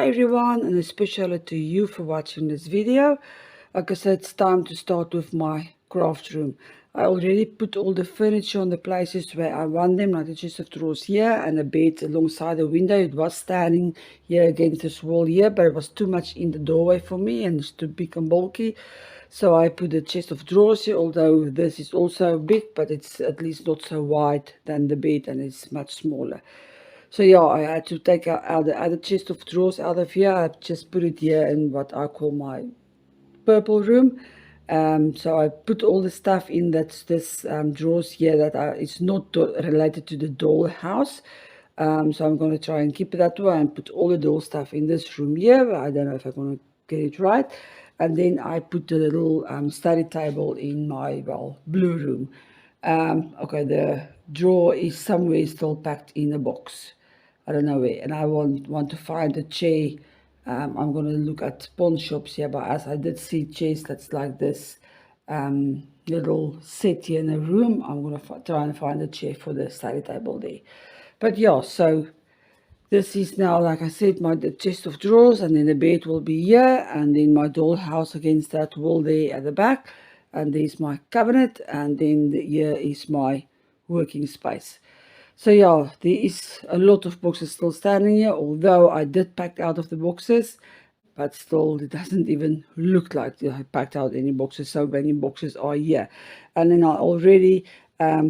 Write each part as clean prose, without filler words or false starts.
everyone, and especially to you for watching this video. Like I said, it's time to start with my craft room. I already put all the furniture on the places where I want them, like the chest of drawers here and a bed alongside the window. It was standing here against this wall here, but it was too much in the doorway for me and it's too big and bulky. So I put the chest of drawers here, although this is also big, but it's at least not so wide than the bed and it's much smaller. So yeah, I had to take out the other chest of drawers out of here. I just put it here in what I call my purple room. So I put all the stuff in this drawers here that it's not related to the dollhouse. So I'm going to try and keep it that way and put all the doll stuff in this room here. I don't know if I'm going to get it right. And then I put the little study table in my, blue room. Okay, the drawer is somewhere still packed in a box. I don't know where. And I want to find a chair. I'm going to look at pawn shops here, but as I did see chairs that's like this little set here in the room, I'm going to try and find a chair for the study table there. But yeah, so this is now, like I said, the chest of drawers, and then the bed will be here, and then my dollhouse against that wall there at the back, and there's my cabinet, and then here is my working space. So yeah, there is a lot of boxes still standing here, although I did pack out of the boxes, but still it doesn't even look like I packed out any boxes. So many boxes are here. And then I already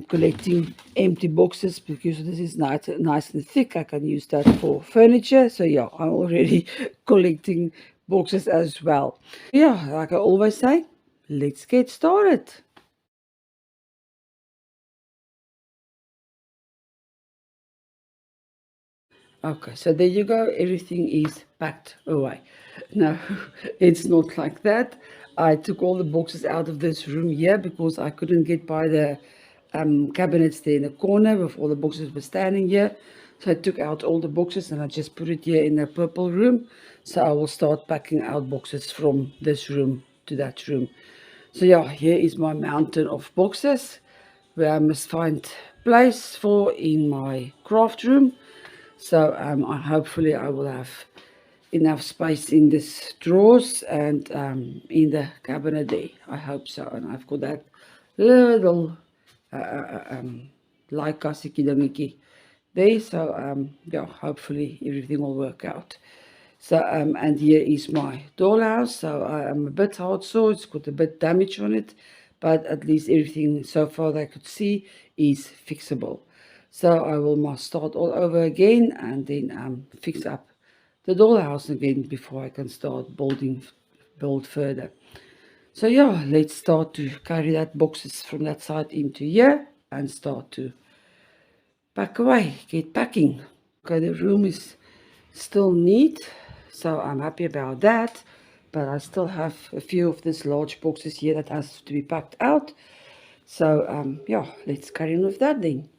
collecting empty boxes because this is nice and thick. I can use that for furniture. So yeah, I'm already collecting boxes as well. Yeah, like I always say, let's get started. Okay, so there you go. Everything is packed away. No, it's not like that. I took all the boxes out of this room here because I couldn't get by the cabinets there in the corner with all the boxes were standing here. So I took out all the boxes and I just put it here in the purple room. So I will start packing out boxes from this room to that room. So yeah, here is my mountain of boxes where I must find place for in my craft room. So hopefully I will have enough space in this drawers and in the cabinet there. I hope so. And I've got that little like kassie dingetjie there. So yeah, hopefully everything will work out. So and here is my dollhouse. So I'm a bit hard sore. It's got a bit damage on it, but at least everything so far that I could see is fixable. So I will start all over again and then fix up the dollhouse again before I can start build further. So yeah, let's start to carry that boxes from that side into here and start to pack away, get packing. Okay, the room is still neat, so I'm happy about that. But I still have a few of these large boxes here that has to be packed out. So yeah, let's carry on with that then.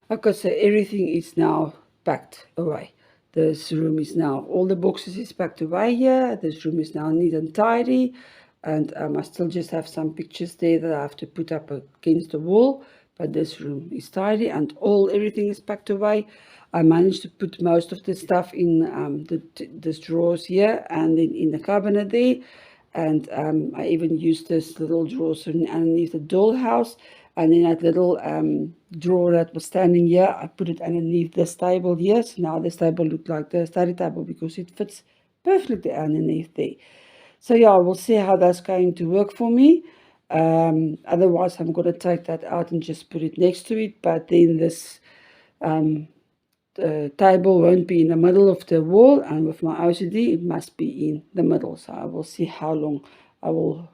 Okay, so everything is now packed away. This room is now, all the boxes is packed away here. This room is now neat and tidy. And I still just have some pictures there that I have to put up against the wall. But this room is tidy and everything is packed away. I managed to put most of the stuff in this drawers here and then in the cabinet there. And I even used this little drawers underneath the dollhouse. And then that little drawer that was standing here, I put it underneath this table here. So now this table looked like the study table because it fits perfectly underneath there. So yeah, we'll see how that's going to work for me. Otherwise, I'm going to take that out and just put it next to it. But then this table won't be in the middle of the wall. And with my OCD, it must be in the middle. So I will see how long I will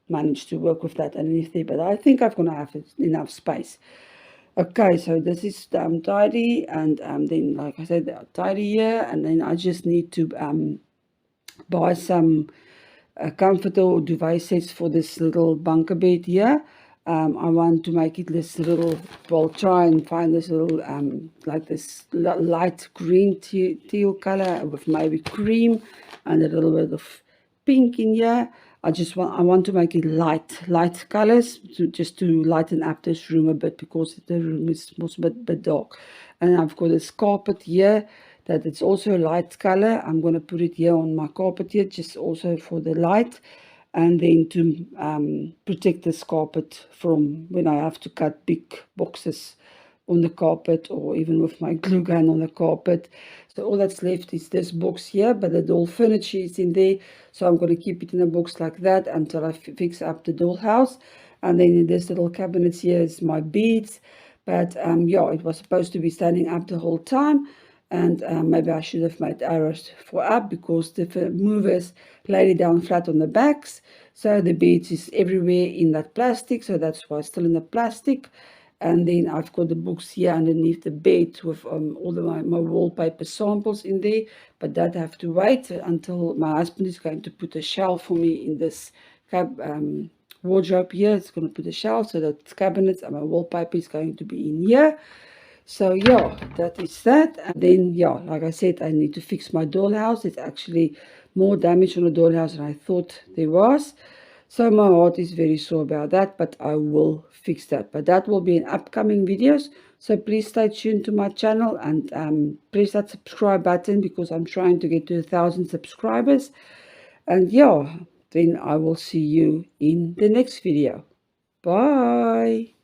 manage to work with that underneath there, but I think I'm going to have enough space. Okay, so this is tidy, and then like I said, tidy here, and then I just need to buy some comforter or duvet sets for this little bunker bed here. I want to make it this little, well, try and find this little like this light green teal color with maybe cream and a little bit of pink in here. I want to make it light colors just to lighten up this room a bit because the room was a bit dark. And I've got this carpet here that it's also a light color. I'm going to put it here on my carpet here, just also for the light, and then to protect this carpet from when I have to cut big boxes on the carpet, or even with my glue gun on the carpet. So all that's left is this box here, but the doll furniture is in there, so I'm going to keep it in a box like that until I fix up the dollhouse. And then in this little cabinet here is my beads, but yeah, it was supposed to be standing up the whole time, and maybe I should have made arrows for up, because the movers laid it down flat on the backs, so the beads is everywhere in that plastic, so that's why it's still in the plastic. And then I've got the books here underneath the bed with all my wallpaper samples in there, but that I have to wait until my husband is going to put a shelf for me in this wardrobe here. It's going to put a shelf so that cabinets and my wallpaper is going to be in here. So yeah, that is that. And then yeah, like I said, I need to fix my dollhouse. It's actually more damage on the dollhouse than I thought there was. So my heart is very sore about that, but I will fix that. But that will be in upcoming videos. So please stay tuned to my channel, and press that subscribe button, because I'm trying to get to 1,000 subscribers. And yeah, then I will see you in the next video. Bye.